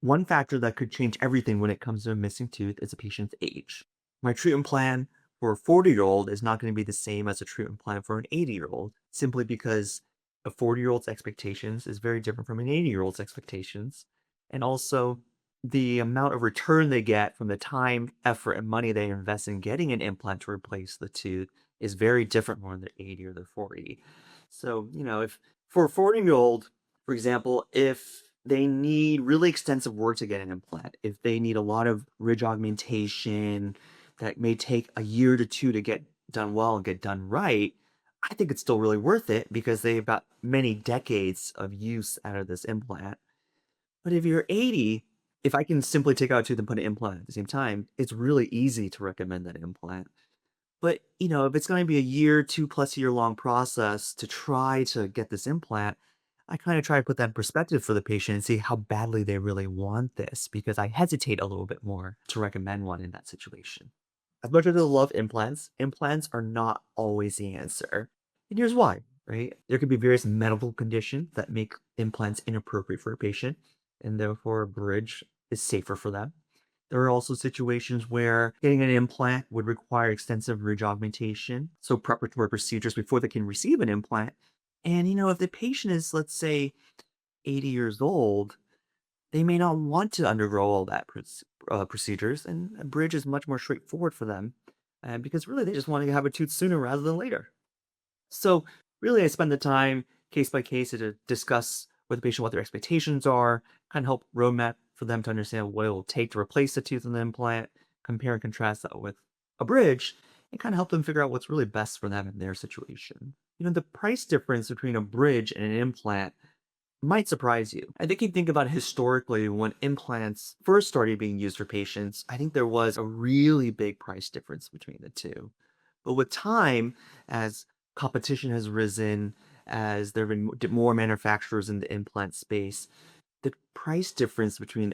One factor that could change everything when it comes to a missing tooth is a patient's age. My treatment plan for a 40-year-old is not going to be the same as a treatment plan for an 80-year-old, simply because a 40-year-old's expectations is very different from an 80-year-old's expectations. And also, the amount of return they get from the time, effort, and money they invest in getting an implant to replace the tooth is very different when they're 80 or they're 40. So, if for a 40-year-old, for example, if they need really extensive work to get an implant, if they need a lot of ridge augmentation that may take a year to two to get done well and get done right, I think it's still really worth it because they've got many decades of use out of this implant. But if you're 80, if I can simply take out a tooth and put an implant at the same time, it's really easy to recommend that implant. But, if it's gonna be a year, 2+ year long process to try to get this implant, I kinda try to put that in perspective for the patient and see how badly they really want this, because I hesitate a little bit more to recommend one in that situation. As much as I love implants, implants are not always the answer. And here's why, right? There could be various medical conditions that make implants inappropriate for a patient, and therefore a bridge is safer for them. There are also situations where getting an implant would require extensive ridge augmentation, so preparatory procedures before they can receive an implant. And, if the patient is, let's say, 80 years old, they may not want to undergo all that procedures, and a bridge is much more straightforward for them, because really they just want to have a tooth sooner rather than later. So really, I spend the time case by case to discuss with the patient what their expectations are, kind of help roadmap for them to understand what it will take to replace the tooth and the implant, compare and contrast that with a bridge, and kind of help them figure out what's really best for them in their situation. The price difference between a bridge and an implant might surprise you. I think you think about historically when implants first started being used for patients, I think there was a really big price difference between the two. But with time, as competition has risen, as there have been more manufacturers in the implant space, the price difference between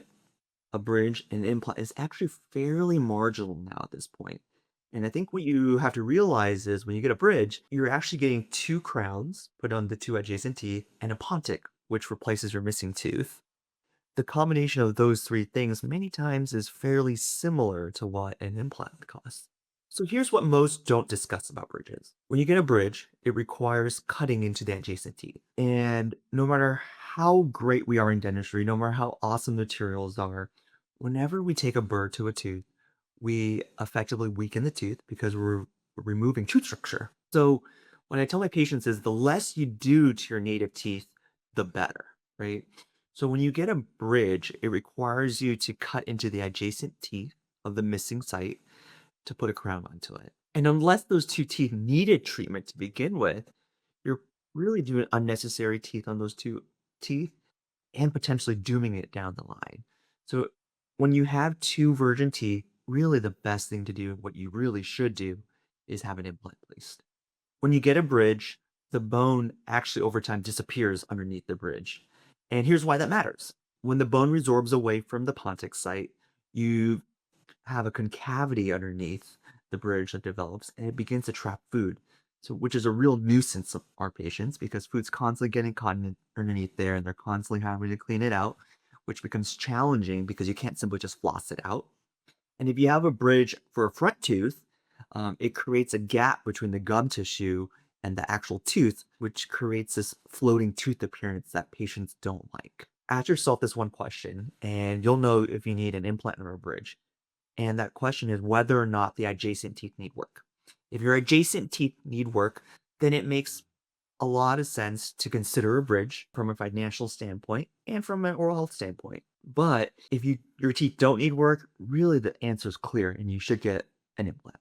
a bridge and an implant is actually fairly marginal now at this point. And I think what you have to realize is when you get a bridge, you're actually getting two crowns put on the two adjacent teeth and a pontic, which replaces your missing tooth. The combination of those three things many times is fairly similar to what an implant costs. So here's what most don't discuss about bridges. When you get a bridge, it requires cutting into the adjacent teeth. And no matter how great we are in dentistry, no matter how awesome the materials are, whenever we take a burr to a tooth, we effectively weaken the tooth because we're removing tooth structure. So what I tell my patients is the less you do to your native teeth, the better, right? So when you get a bridge, it requires you to cut into the adjacent teeth of the missing site to put a crown onto it. And unless those two teeth needed treatment to begin with, you're really doing unnecessary teeth on those two teeth and potentially dooming it down the line. So when you have two virgin teeth, really the best thing to do, what you really should do, is have an implant placed. When you get a bridge, the bone actually over time disappears underneath the bridge. And here's why that matters. When the bone resorbs away from the pontic site, you have a concavity underneath the bridge that develops and it begins to trap food. So, which is a real nuisance of our patients because food's constantly getting caught underneath there and they're constantly having to clean it out, which becomes challenging because you can't simply just floss it out. And if you have a bridge for a front tooth, it creates a gap between the gum tissue and the actual tooth, which creates this floating tooth appearance that patients don't like. Ask yourself this one question, and you'll know if you need an implant or a bridge. And that question is whether or not the adjacent teeth need work. If your adjacent teeth need work, then it makes a lot of sense to consider a bridge from a financial standpoint and from an oral health standpoint. But if your teeth don't need work, really the answer is clear and you should get an implant.